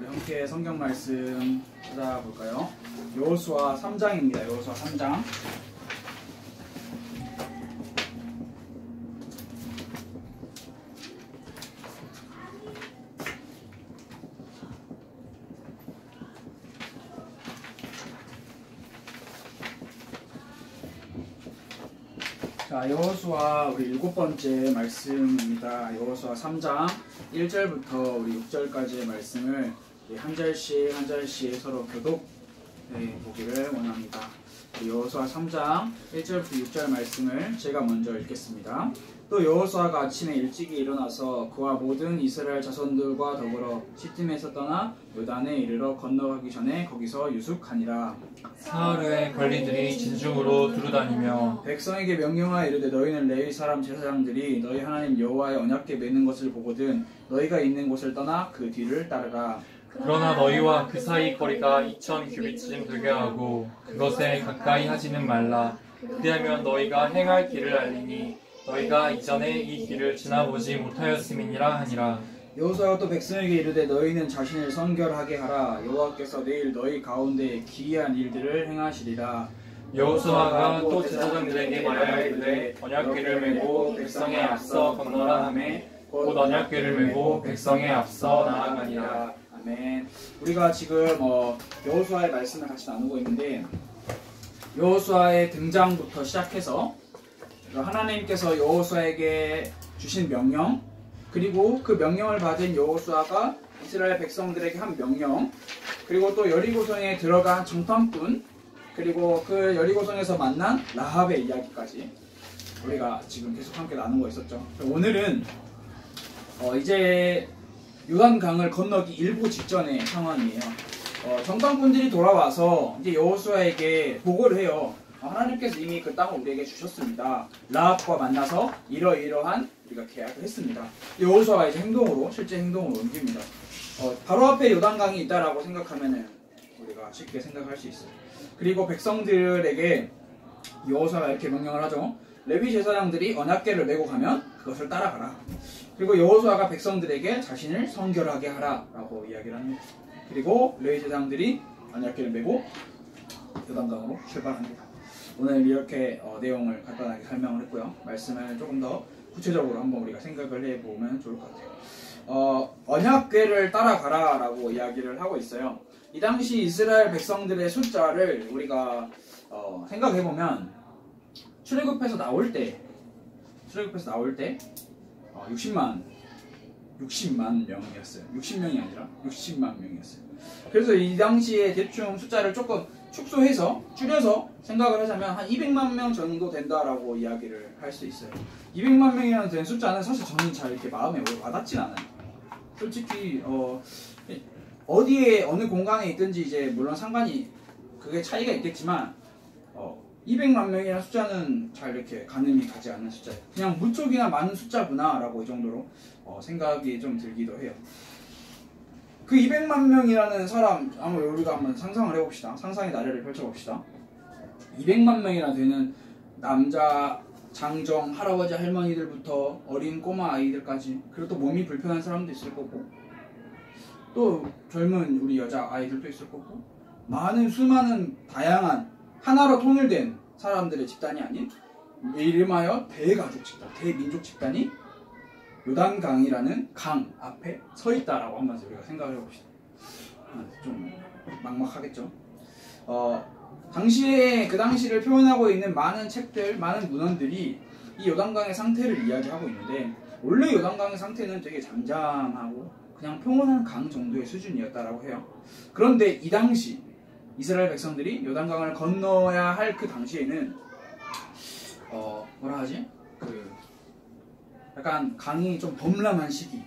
우리 함께 성경 말씀 찾아볼까요? 여호수아 3장입니다. 여호수아 3장. 자, 여호수아 우리 7번째 말씀입니다. 여호수아 3장 1절부터 우리 6절까지의 말씀을 한 절씩 서로 교독해 보기를 원합니다. 여호수아 3장 1절부터 6절 말씀을 제가 먼저 읽겠습니다. 또 여호수아가 아침에 일찍이 일어나서 그와 모든 이스라엘 자손들과 더불어 시팀에서 떠나 요단에 이르러 건너가기 전에 거기서 유숙하니라. 사흘의 관리들이 진중으로 두루다니며 백성에게 명령하여 이르되 너희는 레위 사람 제사장들이 너희 하나님 여호와의 언약궤 매는 것을 보거든 너희가 있는 곳을 떠나 그 뒤를 따르라. 그러나 너희와 그 사이 거리가 2000규빗쯤 되게 하고 그것에 가까이 하지는 말라. 그리하면 너희가 행할 길을 알리니 너희가 이전에 이 길을 지나보지 못하였음이니라 하니라. 여호수아가 또 백성에게 이르되 너희는 자신을 성결하게 하라. 여호와께서 내일 너희 가운데 기이한 일들을 행하시리라. 여호수아가 또 제사장들에게 말하여 이르되 언약궤를 메고 백성에 앞서 건너라 하매 곧 언약궤를 메고 백성에 앞서 나아가니라. 아멘. 우리가 지금 여호수아의 말씀을 같이 나누고 있는데 여호수아의 등장부터 시작해서 하나님께서 여호수아에게 주신 명령, 그리고 그 명령을 받은 여호수아가 이스라엘 백성들에게 한 명령, 그리고 또 여리고성에 들어간 정탐꾼, 그리고 그 여리고성에서 만난 라합의 이야기까지 우리가 지금 계속 함께 나누고 있었죠. 오늘은 이제 요단강을 건너기 일보 직전의 상황이에요. 정탐꾼들이 돌아와서 이제 여호수아에게 보고를 해요. 하나님께서 이미 그 땅을 우리에게 주셨습니다. 라합과 만나서 이러이러한 우리가 계약을 했습니다. 여호수아가 이제 실제 행동으로 옮깁니다. 바로 앞에 요단강이 있다라고 생각하면은 우리가 쉽게 생각할 수 있어요. 그리고 백성들에게 여호수아가 이렇게 명령을 하죠. 레위 제사장들이 언약궤를 메고 가면 그것을 따라가라. 그리고 여호수아가 백성들에게 자신을 성결하게 하라라고 이야기를 합니다. 그리고 레위 제사장들이 언약궤를 메고 요단강으로 출발합니다. 오늘 이렇게 내용을 간단하게 설명을 했고요. 말씀을 조금 더 구체적으로 한번 우리가 생각을 해보면 좋을 것 같아요. 언약궤를 따라가라 라고 이야기를 하고 있어요. 이 당시 이스라엘 백성들의 숫자를 우리가 생각해보면 출애굽해서 나올 때 60만 명이었어요. 60명이 아니라 60만 명이었어요. 그래서 이 당시에 대충 숫자를 조금 줄여서 생각을 하자면 한 200만 명 정도 된다라고 이야기를 할 수 있어요. 200만 명이라는 된 숫자는 사실 저는 잘 이렇게 마음에 와닿진 않아요. 솔직히 어디에 어느 공간에 있든지 이제 물론 상관이 그게 차이가 있겠지만 200만 명이라는 숫자는 잘 이렇게 가늠이 가지 않는 숫자예요. 그냥 무척이나 많은 숫자구나 라고 이 정도로 생각이 좀 들기도 해요. 그 200만 명이라는 사람 우리가 한번 상상을 해봅시다. 상상의 나래를 펼쳐봅시다. 200만 명이나 되는 남자, 장정, 할아버지, 할머니들부터 어린 꼬마 아이들까지, 그리고 또 몸이 불편한 사람도 있을 거고 또 젊은 우리 여자 아이들도 있을 거고 수많은 다양한 하나로 통일된 사람들의 집단이 아닌 이름하여 대가족 집단, 대민족 집단이 요단강이라는 강 앞에 서 있다라고 한번 우리가 생각을 해봅시다. 좀 막막하겠죠. 그 당시를 표현하고 있는 많은 책들, 많은 문헌들이 이 요단강의 상태를 이야기하고 있는데 원래 요단강의 상태는 되게 잠잠하고 그냥 평온한 강 정도의 수준이었다라고 해요. 그런데 이 당시 이스라엘 백성들이 요단강을 건너야 할 그 당시에는 약간 강이 좀 범람한 시기,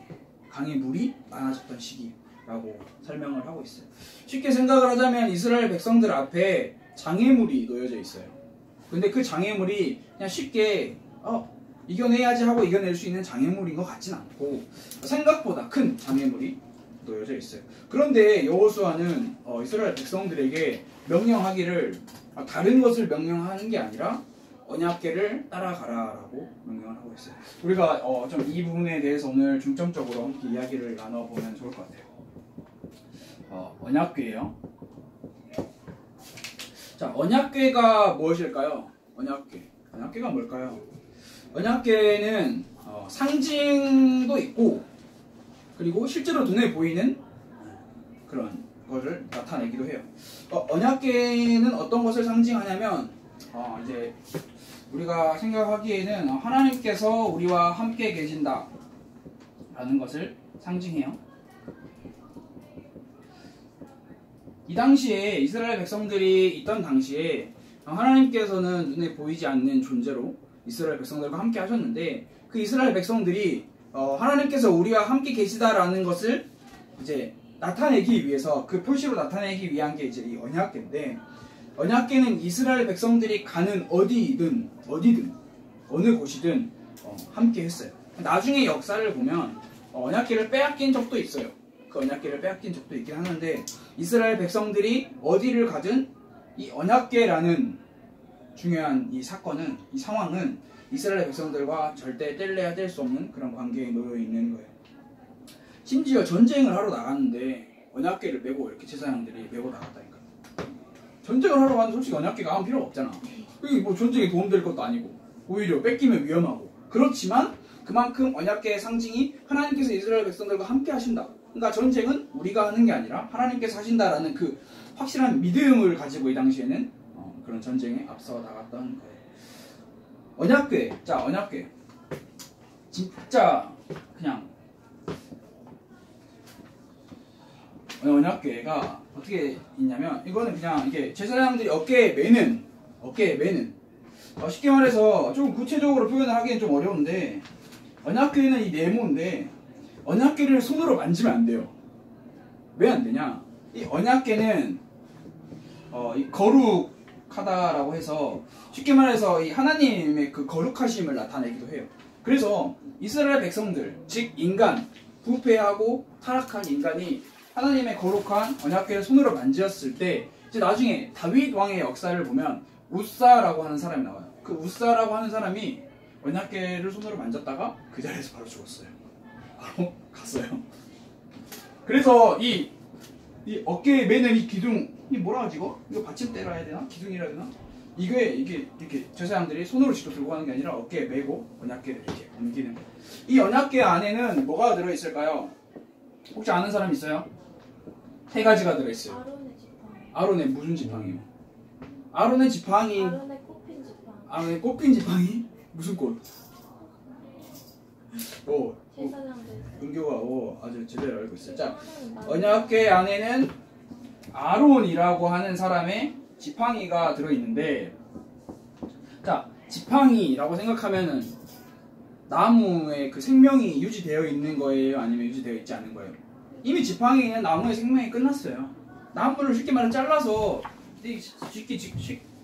강의 물이 많아졌던 시기라고 설명을 하고 있어요. 쉽게 생각을 하자면 이스라엘 백성들 앞에 장애물이 놓여져 있어요. 근데 그 장애물이 그냥 쉽게 이겨내야지 하고 이겨낼 수 있는 장애물인 것 같진 않고 생각보다 큰 장애물이 놓여져 있어요. 그런데 여호수아는 이스라엘 백성들에게 명령하기를 다른 것을 명령하는 게 아니라 언약궤를 따라가라라고 명령을 하고 있어요. 우리가 좀 이 부분에 대해서 오늘 중점적으로 함께 이야기를 나눠보면 좋을 것 같아요. 언약궤예요. 자, 언약궤가 무엇일까요? 언약궤가 뭘까요? 언약궤는 상징도 있고 그리고 실제로 눈에 보이는 그런 것을 나타내기도 해요. 언약궤는 어떤 것을 상징하냐면 이제 우리가 생각하기에는 하나님께서 우리와 함께 계신다 라는 것을 상징해요. 이 당시에 이스라엘 백성들이 있던 당시에 하나님께서는 눈에 보이지 않는 존재로 이스라엘 백성들과 함께 하셨는데 그 이스라엘 백성들이 하나님께서 우리와 함께 계시다라는 것을 이제 나타내기 위해서 그 표시로 나타내기 위한 게 이제 이 언약궤인데 언약궤는 이스라엘 백성들이 가는 어디든 어느 곳이든 함께 했어요. 나중에 역사를 보면 언약궤를 빼앗긴 적도 있어요. 그 언약궤를 빼앗긴 적도 있긴 하는데 이스라엘 백성들이 어디를 가든 이 언약궤라는 중요한 이 사건은 이 상황은 이스라엘 백성들과 절대 뗄래야 뗄 수 없는 그런 관계에 놓여 있는 거예요. 심지어 전쟁을 하러 나갔는데 언약궤를 메고 이렇게 제사장들이 메고 나갔다니까. 전쟁을 하러 가는데 솔직히 언약궤가 아무 필요가 없잖아. 이게 뭐 전쟁에 도움될 것도 아니고 오히려 뺏기면 위험하고. 그렇지만 그만큼 언약궤의 상징이 하나님께서 이스라엘 백성들과 함께 하신다. 그러니까 전쟁은 우리가 하는 게 아니라 하나님께서 하신다라는 그 확실한 믿음을 가지고 이 당시에는 그런 전쟁에 앞서 나갔던 거예요. 언약궤. 자, 언약궤. 진짜 그냥 언약궤가 어떻게 있냐면 이거는 그냥 이게 제사장들이 어깨에 매는 쉽게 말해서 좀 구체적으로 표현을 하기엔 좀 어려운데 언약궤는 이 네모인데 언약궤를 손으로 만지면 안 돼요. 왜 안 되냐? 이 언약궤는 이 거룩하다라고 해서 쉽게 말해서 이 하나님의 그 거룩하심을 나타내기도 해요. 그래서 이스라엘 백성들, 즉 인간, 부패하고 타락한 인간이 하나님의 거룩한 언약궤를 손으로 만졌을 때 이제 나중에 다윗 왕의 역사를 보면 우사라고 하는 사람이 나와요. 그 우사라고 하는 사람이 언약궤를 손으로 만졌다가 그 자리에서 바로 죽었어요. 바로 갔어요. 그래서 이 어깨에 매는 이 기둥, 이 뭐라 하지 이거? 이거 받침대라 해야 되나? 기둥이라 해야 되나? 이게 이렇게 제사장들이 손으로 직접 들고 가는 게 아니라 어깨에 매고 언약궤를 이렇게 옮기는 거예요. 이 언약궤 안에는 뭐가 들어있을까요? 혹시 아는 사람 있어요? 세 가지가 들어있어요. 아론의 지팡이. 아론의 무슨 지팡이요? 아론의 지팡이. 아론의 꽃핀 지팡이. 아론의 꽃핀 지팡이? 무슨 꽃? 제사장들. 은교가 아주 제대로 알고 있어요. 자, 언약궤 안에는 아론이라고 하는 사람의 지팡이가 들어있는데, 자, 지팡이라고 생각하면은 나무의 그 생명이 유지되어 있는 거예요? 아니면 유지되어 있지 않은 거예요? 이미 지팡이는 나무의 생명이 끝났어요. 나무를 쉽게 말해 잘라서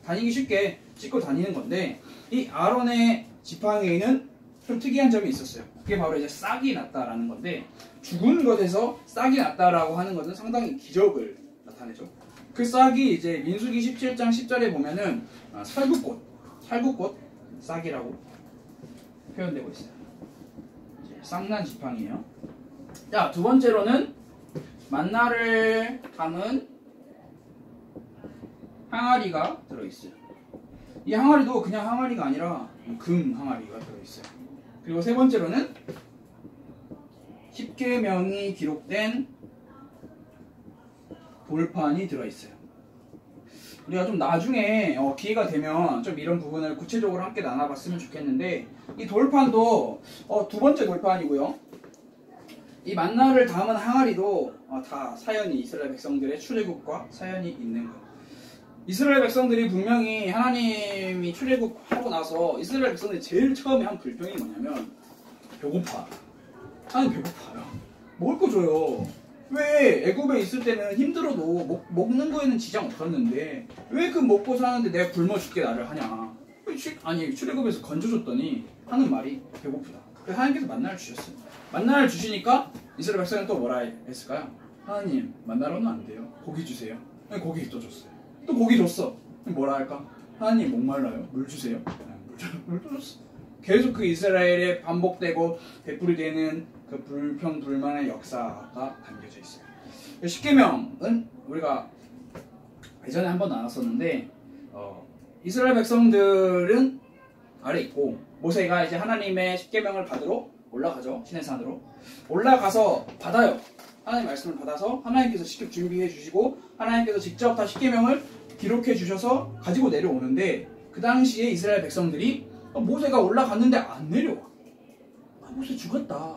다니기 쉽게 짚고 다니는 건데 이 아론의 지팡이는 좀 특이한 점이 있었어요. 그게 바로 이제 싹이 났다라는 건데 죽은 것에서 싹이 났다라고 하는 것은 상당히 기적을 나타내죠. 그 싹이 이제 민수기 17장 10절에 보면은 살구꽃 싹이라고 표현되고 있어요. 싹난 지팡이에요. 자, 두 번째로는 만나를 담은 항아리가 들어있어요. 이 항아리도 그냥 항아리가 아니라 금 항아리가 들어있어요. 그리고 세 번째로는 10계명이 기록된 돌판이 들어있어요. 우리가 좀 나중에 기회가 되면 좀 이런 부분을 구체적으로 함께 나눠봤으면 좋겠는데 이 돌판도 두 번째 돌판이고요. 이 만나를 담은 항아리도 다 사연이 이스라엘 백성들의 출애굽과 사연이 있는 거예요. 이스라엘 백성들이 분명히 하나님이 출애굽하고 나서 이스라엘 백성들이 제일 처음에 한 불평이 뭐냐면 배고파. 하나님 배고파요. 먹을 거 줘요. 왜 애굽에 있을 때는 힘들어도 먹는 거에는 지장 없었는데 왜 그 먹고 사는데 내가 굶어 죽게 나를 하냐. 아니 출애굽에서 건져줬더니 하는 말이 배고프다. 그래서 하나님께서 만나를 주셨어요. 만나를 주시니까 이스라엘 백성은 또 뭐라 했을까요? 하나님 만나로는 안 돼요. 고기 주세요. 고기 또 줬어요. 또 고기 줬어. 뭐라 할까? 하나님 목말라요. 물 주세요. 물 또 줬어. 계속 그 이스라엘에 반복되고 되풀이되는 그 불평불만의 역사가 담겨져 있어요. 십계명은 우리가 예전에 한번 나눴었는데 이스라엘 백성들은 아래 있고 모세가 이제 하나님의 십계명을 받으러 올라가죠. 시내산으로 올라가서 받아요. 하나님 말씀을 받아서 하나님께서 직접 준비해 주시고 하나님께서 직접 다 십계명을 기록해 주셔서 가지고 내려오는데 그 당시에 이스라엘 백성들이 모세가 올라갔는데 안 내려와. 모세 죽었다.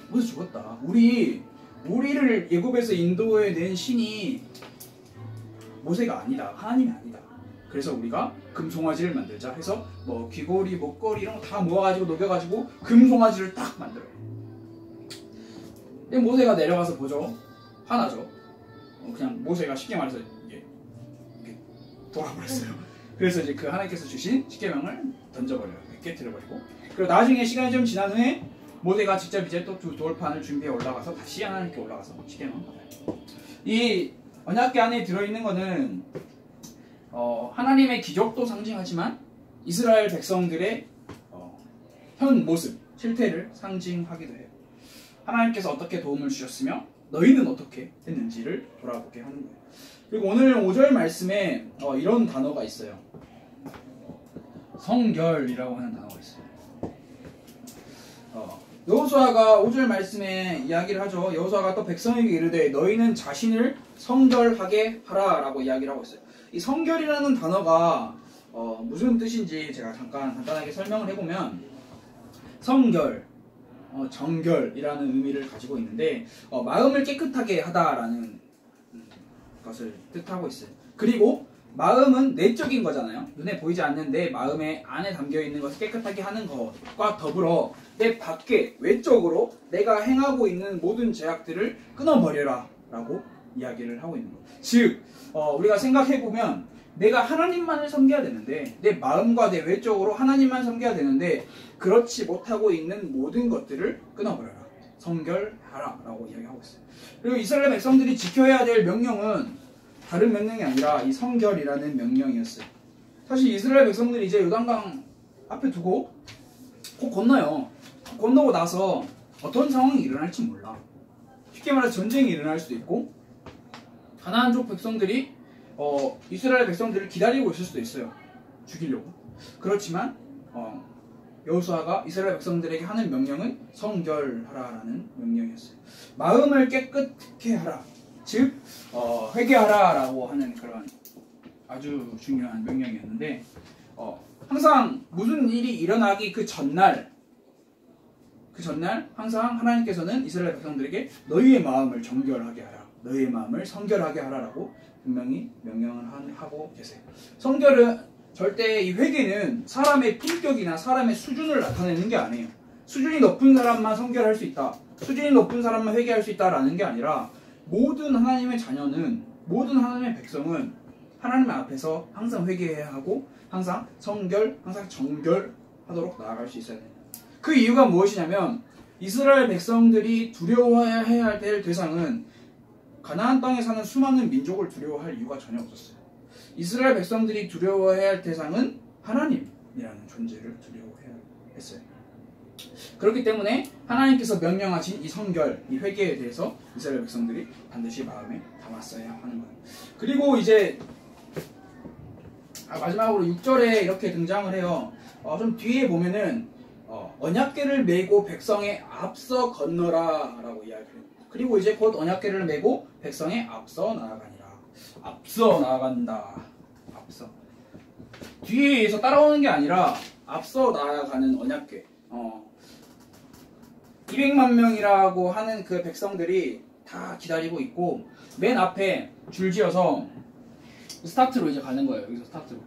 모세 죽었다. 우리를 애굽에서 인도해 낸 신이 모세가 아니다. 하나님이 아니다. 그래서 우리가 금송아지를 만들자 해서 뭐 귀걸이, 목걸이 이런 거 다 모아가지고 녹여가지고 금송아지를 딱 만들어요. 근데 모세가 내려가서 보죠. 화나죠. 그냥 모세가 쉽게 말해서 이게 돌아버렸어요. 그래서 이제 그 하나님께서 주신 십계명을 던져버려요. 깨트려버리고. 그리고 나중에 시간이 좀 지난 후에 모세가 직접 이제 또 두 돌판을 준비해 올라가서 다시 하나님께 올라가서 십계명 받아요. 이 언약궤 안에 들어있는 거는 하나님의 기적도 상징하지만 이스라엘 백성들의 현 모습, 실태를 상징하기도 해요. 하나님께서 어떻게 도움을 주셨으며 너희는 어떻게 했는지를 돌아보게 하는 거예요. 그리고 오늘 5절 말씀에 이런 단어가 있어요. 성결이라고 하는 단어가 있어요. 여호수아가 5절 말씀에 이야기를 하죠. 여호수아가 또 백성에게 이르되 너희는 자신을 성결하게 하라 라고 이야기를 하고 있어요. 이 성결이라는 단어가 무슨 뜻인지 제가 잠깐 간단하게 설명을 해보면 성결, 정결이라는 의미를 가지고 있는데 마음을 깨끗하게 하다라는 것을 뜻하고 있어요. 그리고 마음은 내적인 거잖아요. 눈에 보이지 않는데 마음의 안에 담겨있는 것을 깨끗하게 하는 것과 더불어 내 밖에 외적으로 내가 행하고 있는 모든 죄악들을 끊어버려라 라고 이야기를 하고 있는 거예요. 즉 우리가 생각해보면 내가 하나님만을 섬겨야 되는데 내 마음과 내 외적으로 하나님만 섬겨야 되는데 그렇지 못하고 있는 모든 것들을 끊어버려라. 성결하라 라고 이야기하고 있어요. 그리고 이스라엘 백성들이 지켜야 될 명령은 다른 명령이 아니라 이 성결이라는 명령이었어요. 사실 이스라엘 백성들이 이제 요단강 앞에 두고 곧 건너요. 건너고 나서 어떤 상황이 일어날지 몰라. 쉽게 말해서 전쟁이 일어날 수도 있고 가나안족 백성들이 이스라엘 백성들을 기다리고 있을 수도 있어요. 죽이려고. 그렇지만 여호수아가 이스라엘 백성들에게 하는 명령은 성결하라라는 명령이었어요. 마음을 깨끗게 하라. 즉 회개하라라고 하는 그런 아주 중요한 명령이었는데 항상 무슨 일이 일어나기 그 전날 항상 하나님께서는 이스라엘 백성들에게 너희의 마음을 정결하게 하라. 너희의 마음을 성결하게 하라라고 분명히 명령을 하고 계세요. 성결은 절대 이 회개는 사람의 품격이나 사람의 수준을 나타내는 게 아니에요. 수준이 높은 사람만 성결할 수 있다. 수준이 높은 사람만 회개할 수 있다라는 게 아니라 모든 하나님의 자녀는 모든 하나님의 백성은 하나님 앞에서 항상 회개해야 하고 항상 성결, 항상 정결하도록 나아갈 수 있어야 됩니다. 그 이유가 무엇이냐면 이스라엘 백성들이 두려워해야 될 대상은 가나안 땅에 사는 수많은 민족을 두려워할 이유가 전혀 없었어요. 이스라엘 백성들이 두려워해야 할 대상은 하나님이라는 존재를 두려워해야 했어요. 그렇기 때문에 하나님께서 명령하신 이 성결, 이 회개에 대해서 이스라엘 백성들이 반드시 마음에 담았어야 하는 거예요. 그리고 이제 마지막으로 6절에 이렇게 등장을 해요. 좀 뒤에 보면은 언약궤를 메고 백성에 앞서 건너라 라고 이야기해요. 그리고 이제 곧 언약궤를 메고 백성에 앞서 나아가니라. 앞서 나아간다. 앞서. 뒤에서 따라오는 게 아니라 앞서 나아가는 언약궤. 200만 명이라고 하는 그 백성들이 다 기다리고 있고 맨 앞에 줄지어서 스타트로 이제 가는 거예요. 여기서 스타트로.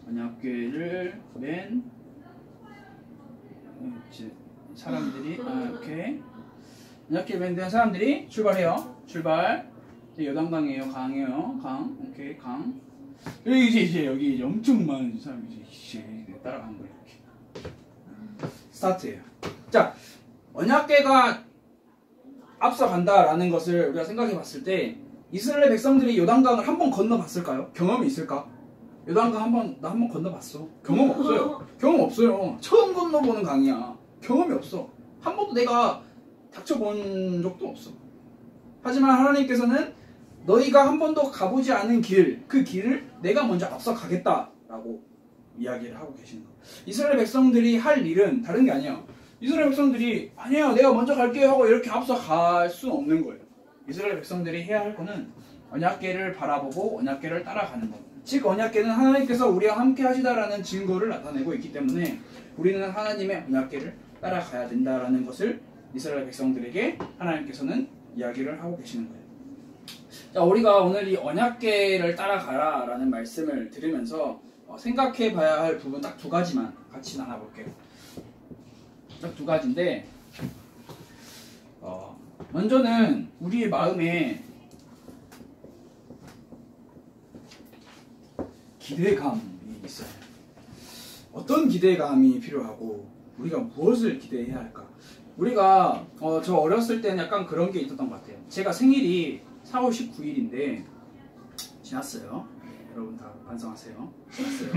언약궤를 맨 사람들이 이렇게 언약궤 맨 된 사람들이 출발해요. 출발. 요단강이에요. 강이에요. 강. 오케이. 강. 여기 이제 여기 엄청 많은 사람이 이제 따라가는 거예요. 이렇게. 스타트예요. 자, 언약궤가 앞서간다라는 것을 우리가 생각해 봤을 때 이스라엘 백성들이 요단강을 한번 건너봤을까요? 경험이 있을까? 요단강 나 한 번 건너봤어. 경험 없어요. 경험 없어요. 처음 건너보는 강이야. 경험이 없어. 한 번도 내가 닥쳐본 적도 없어. 하지만 하나님께서는 너희가 한 번도 가보지 않은 길, 그 길을 내가 먼저 앞서 가겠다라고 이야기를 하고 계시는 거예요. 이스라엘 백성들이 할 일은 다른 게 아니에요. 이스라엘 백성들이 아니에요, 내가 먼저 갈게요 하고 이렇게 앞서 갈 수는 없는 거예요. 이스라엘 백성들이 해야 할 거는 언약궤를 바라보고 언약궤를 따라가는 겁니다. 즉 언약궤는 하나님께서 우리와 함께 하시다라는 증거를 나타내고 있기 때문에 우리는 하나님의 언약궤를 따라가야 된다라는 것을 이스라엘 백성들에게 하나님께서는 이야기를 하고 계시는 거예요. 자, 우리가 오늘 이 언약궤를 따라가라 라는 말씀을 들으면서 생각해 봐야 할 부분 딱 두 가지만 같이 나눠볼게요. 딱 두 가지인데 먼저는 우리의 마음에 기대감이 있어요. 어떤 기대감이 필요하고 우리가 무엇을 기대해야 할까? 우리가 저 어렸을 때는 약간 그런 게 있었던 것 같아요. 제가 생일이 4월 19일인데 지났어요. 네, 여러분 다 반성하세요. 지났어요.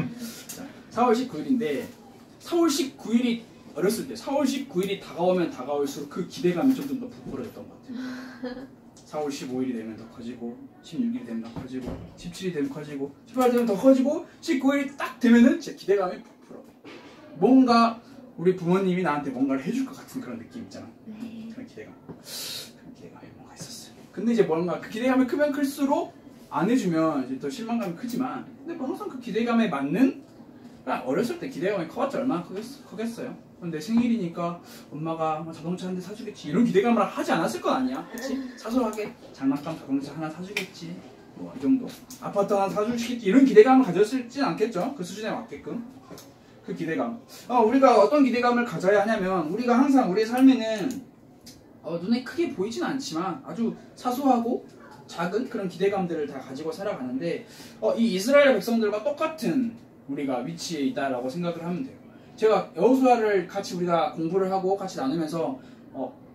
자, 4월 19일인데 4월 19일이 어렸을 때 4월 19일이 다가오면 다가올수록 그 기대감이 점점 더 부풀어졌던 것 같아요. 4월 15일이 되면 더 커지고 16일이 되면 더 커지고 17일이 되면 커지고 18일이 되면 더 커지고 19일이 딱 되면은 제 기대감이 부풀어. 뭔가 우리 부모님이 나한테 뭔가를 해줄 것 같은 그런 느낌 있잖아. 그런 기대감이 뭔가 있었어요. 근데 이제 뭔가 그 기대감이 크면 클수록 안 해주면 이제 더 실망감이 크지만 근데 뭐 항상 그 기대감에 맞는 그냥 어렸을 때 기대감이 커봤자 얼마나 크겠어요. 내 생일이니까 엄마가 자동차 한 대 사주겠지 이런 기대감을 하지 않았을 건 아니야. 그치? 사소하게 장난감 자동차 하나 사주겠지 뭐 이 정도 아파트 하나 사주시겠지 이런 기대감을 가졌을진 않겠죠. 그 수준에 맞게끔 그 기대감 우리가 어떤 기대감을 가져야 하냐면 우리가 항상 우리의 삶에는 눈에 크게 보이진 않지만 아주 사소하고 작은 그런 기대감들을 다 가지고 살아가는데 이 이스라엘 백성들과 똑같은 우리가 위치에 있다라고 생각을 하면 돼요. 제가 여호수아를 같이 우리가 공부를 하고 같이 나누면서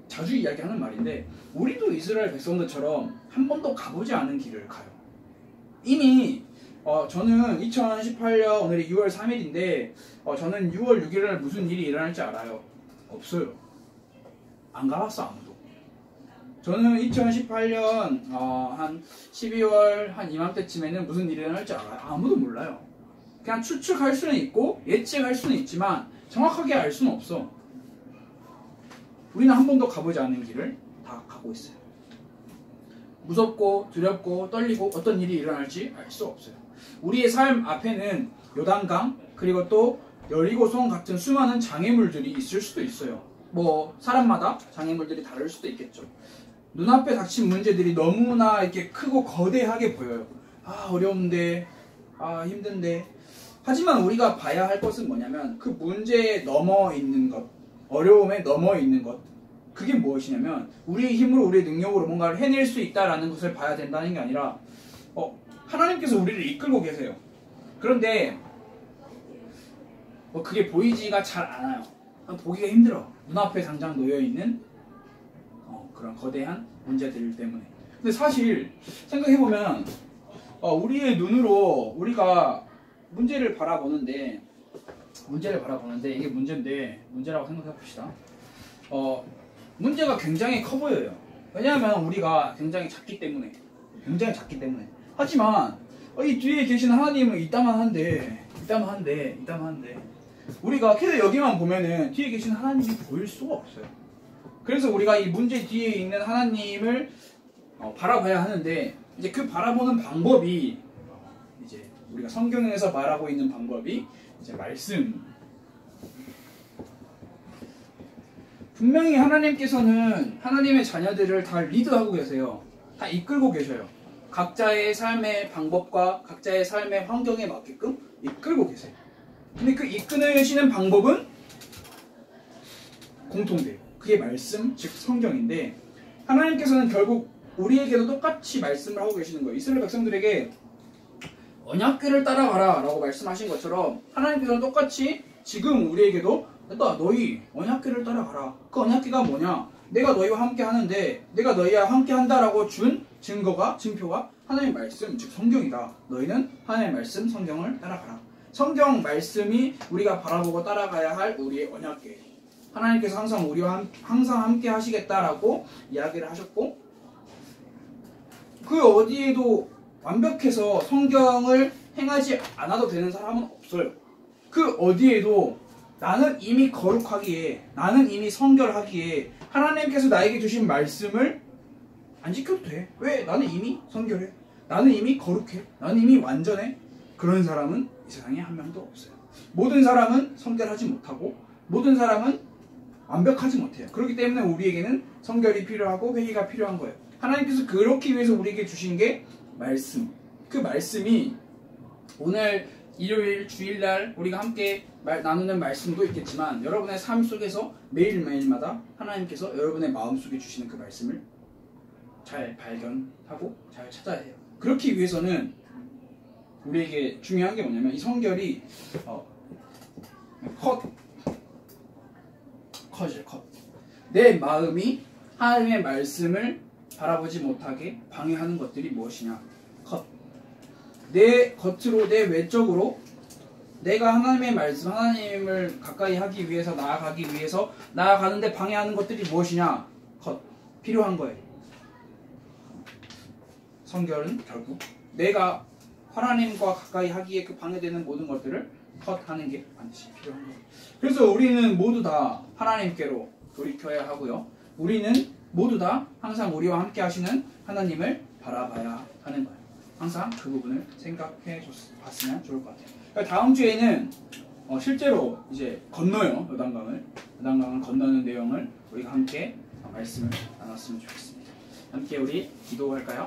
자주 이야기하는 말인데 우리도 이스라엘 백성들처럼 한 번도 가보지 않은 길을 가요. 이미 저는 2018년 오늘이 6월 3일인데 저는 6월 6일날 무슨 일이 일어날지 알아요? 없어요. 안 가봤어 아무도. 저는 2018년 한 12월 한 이맘때쯤에는 무슨 일이 일어날지 알아요? 아무도 몰라요. 그냥 추측할 수는 있고 예측할 수는 있지만 정확하게 알 수는 없어. 우리는 한 번도 가보지 않은 길을 다 가고 있어요. 무섭고 두렵고 떨리고 어떤 일이 일어날지 알 수 없어요. 우리의 삶 앞에는 요단강 그리고 또 여리고성 같은 수많은 장애물들이 있을 수도 있어요. 뭐 사람마다 장애물들이 다를 수도 있겠죠. 눈앞에 닥친 문제들이 너무나 이렇게 크고 거대하게 보여요. 어려운데 힘든데 하지만 우리가 봐야 할 것은 뭐냐면 그 문제에 넘어 있는 것, 어려움에 넘어 있는 것 그게 무엇이냐면 우리의 힘으로 우리의 능력으로 뭔가를 해낼 수 있다라는 것을 봐야 된다는 게 아니라 하나님께서 우리를 이끌고 계세요. 그런데 그게 보이지가 잘 않아요. 보기가 힘들어. 눈앞에 당장 놓여있는 그런 거대한 문제들 때문에. 근데 사실 생각해보면 우리의 눈으로 우리가 문제를 바라보는데 이게 문제라고 생각해봅시다. 문제가 굉장히 커 보여요. 왜냐하면 우리가 굉장히 작기 때문에. 하지만 이 뒤에 계신 하나님은 이따만 한데 우리가 계속 여기만 보면은 뒤에 계신 하나님이 보일 수가 없어요. 그래서 우리가 이 문제 뒤에 있는 하나님을 바라봐야 하는데 이제 그 바라보는 방법이 이제 우리가 성경에서 말하고 있는 방법이 이제 말씀. 분명히 하나님께서는 하나님의 자녀들을 다 리드하고 계세요. 다 이끌고 계셔요. 각자의 삶의 방법과 각자의 삶의 환경에 맞게끔 이끌고 계세요. 근데 그 이끄시는 방법은 공통돼요. 그게 말씀, 즉 성경인데 하나님께서는 결국 우리에게도 똑같이 말씀을 하고 계시는 거예요. 이스라엘 백성들에게 언약궤를 따라가라 라고 말씀하신 것처럼 하나님께서는 똑같이 지금 우리에게도 너희 언약궤를 따라가라. 그 언약궤가 뭐냐? 내가 너희와 함께 하는데 내가 너희와 함께 한다라고 준 증표가 하나님의 말씀, 즉 성경이다. 너희는 하나님의 말씀, 성경을 따라가라. 성경 말씀이 우리가 바라보고 따라가야 할 우리의 언약궤. 하나님께서 항상 우리와 항상 함께 하시겠다라고 이야기를 하셨고 그 어디에도 완벽해서 성경을 행하지 않아도 되는 사람은 없어요. 그 어디에도 나는 이미 거룩하기에, 나는 이미 성결하기에 하나님께서 나에게 주신 말씀을 안 지켜도 돼. 왜? 나는 이미 성결해. 나는 이미 거룩해. 나는 이미 완전해. 그런 사람은 이 세상에 한 명도 없어요. 모든 사람은 성결하지 못하고 모든 사람은 완벽하지 못해요. 그렇기 때문에 우리에게는 성결이 필요하고 회개가 필요한 거예요. 하나님께서 그렇기 위해서 우리에게 주신 게 말씀. 그 말씀이 오늘 일요일, 주일날 우리가 함께 나누는 말씀도 있겠지만 여러분의 삶 속에서 매일매일마다 하나님께서 여러분의 마음속에 주시는 그 말씀을 잘 발견하고 잘 찾아야 해요. 그렇기 위해서는 우리에게 중요한 게 뭐냐면 이 성결이 컷. 내 마음이 하나님의 말씀을 바라보지 못하게 방해하는 것들이 무엇이냐? 컷. 내 겉으로, 내 외적으로 내가 하나님의 말씀, 하나님을 가까이 하기 위해서 나아가기 위해서 나아가는데 방해하는 것들이 무엇이냐? 컷. 필요한 거예요. 성결은 결국 내가 하나님과 가까이 하기에 그 방해되는 모든 것들을 컷하는 게 반드시 필요한 거예요. 그래서 우리는 모두 다 하나님께로 돌이켜야 하고요. 우리는 모두 다 항상 우리와 함께 하시는 하나님을 바라봐야 하는 거예요. 항상 그 부분을 생각해 봤으면 좋을 것 같아요. 그러니까 다음 주에는 실제로 이제 건너요. 요단강을 건너는 내용을 우리가 함께 말씀을 나눴으면 좋겠습니다. 함께 우리 기도할까요?